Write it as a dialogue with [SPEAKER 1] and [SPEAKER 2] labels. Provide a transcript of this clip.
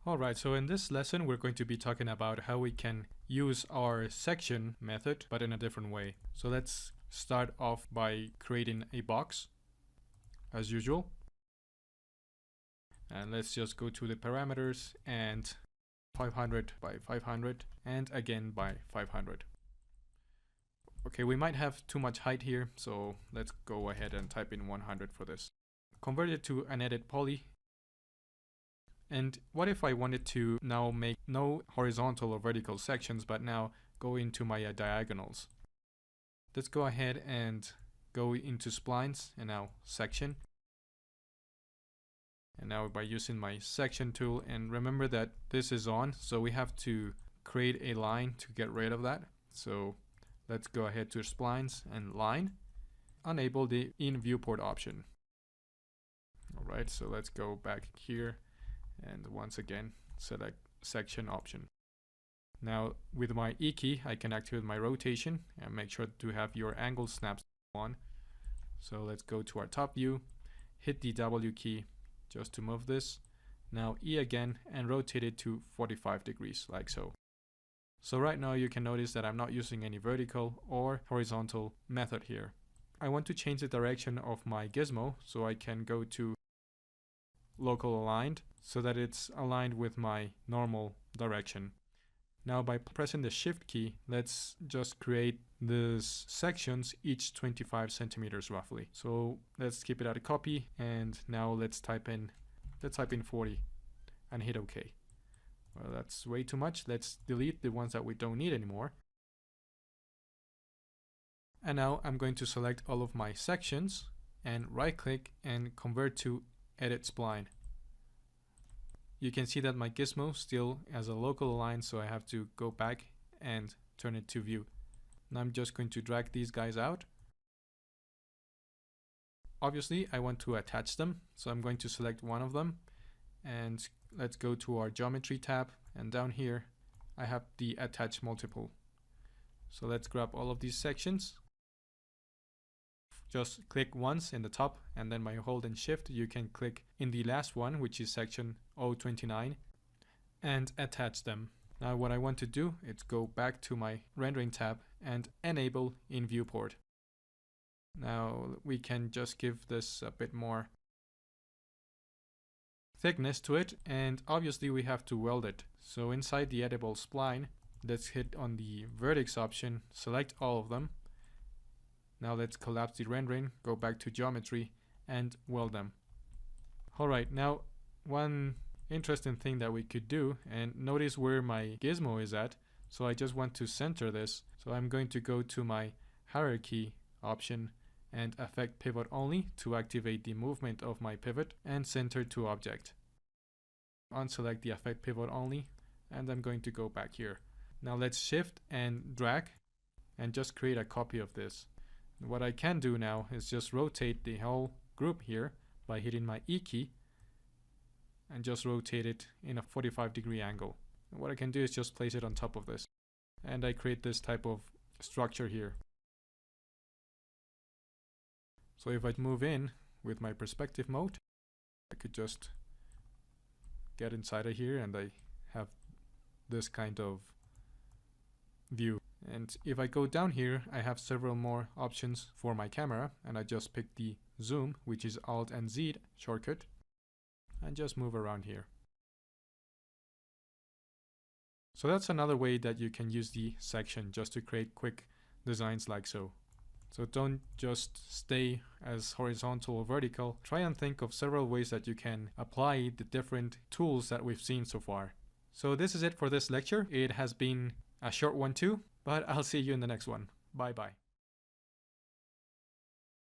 [SPEAKER 1] Alright, so in this lesson we're going to be talking about how we can use our section method but in a different way. So let's start off by creating a box as usual. And let's just go to the parameters and 500 by 500 and again by 500. Okay, we might have too much height here, so let's go ahead and type in 100 for this. Convert it to an edit poly. And what if I wanted to now make no horizontal or vertical sections, but now go into my diagonals? Let's go ahead and go into splines and now section. And now by using my section tool, and remember that this is on, so we have to create a line to get rid of that. So let's go ahead to splines and line, enable the in viewport option. Alright, so let's go back here. And once again, select section option. Now with my E key, I can activate my rotation and make sure to have your angle snaps on. So let's go to our top view, hit the W key just to move this. Now E again and rotate it to 45 degrees like so. So right now you can notice that I'm not using any vertical or horizontal method here. I want to change the direction of my gizmo, so I can go to local aligned so that it's aligned with my normal direction. Now by pressing the shift key, let's just create these sections each 25 centimeters roughly. So let's keep it at a copy, and now let's type in 40 and hit OK. Well, that's way too much. Let's delete the ones that we don't need anymore. And now I'm going to select all of my sections and right click and convert to edit spline. You can see that my gizmo still has a local align, so I have to go back and turn it to view. Now I'm just going to drag these guys out. Obviously I want to attach them, so I'm going to select one of them and let's go to our geometry tab, and down here I have the attach multiple. So let's grab all of these sections. Just click once in the top, and then by holding shift you can click in the last one, which is section 029, and attach them. Now what I want to do is go back to my rendering tab and enable in viewport. Now we can just give this a bit more thickness to it, and obviously we have to weld it. So inside the editable spline, let's hit on the vertex option, select all of them. Now let's collapse the rendering, go back to geometry and weld them. Alright, now one interesting thing that we could do, and notice where my gizmo is at, so I just want to center this. So I'm going to go to my hierarchy option and affect pivot only to activate the movement of my pivot and center to object. Unselect the affect pivot only, and I'm going to go back here. Now let's shift and drag and just create a copy of this. What I can do now is just rotate the whole group here by hitting my E key and just rotate it in a 45-degree angle. And what I can do is just place it on top of this, and I create this type of structure here. So if I move in with my perspective mode, I could just get inside of here and I have this kind of view. And if I go down here, I have several more options for my camera, and I just pick the zoom, which is Alt and Z shortcut, and just move around here. So that's another way that you can use the section just to create quick designs like so. So don't just stay as horizontal or vertical. Try and think of several ways that you can apply the different tools that we've seen so far. So this is it for this lecture. It has been a short one too, but I'll see you in the next one. Bye bye.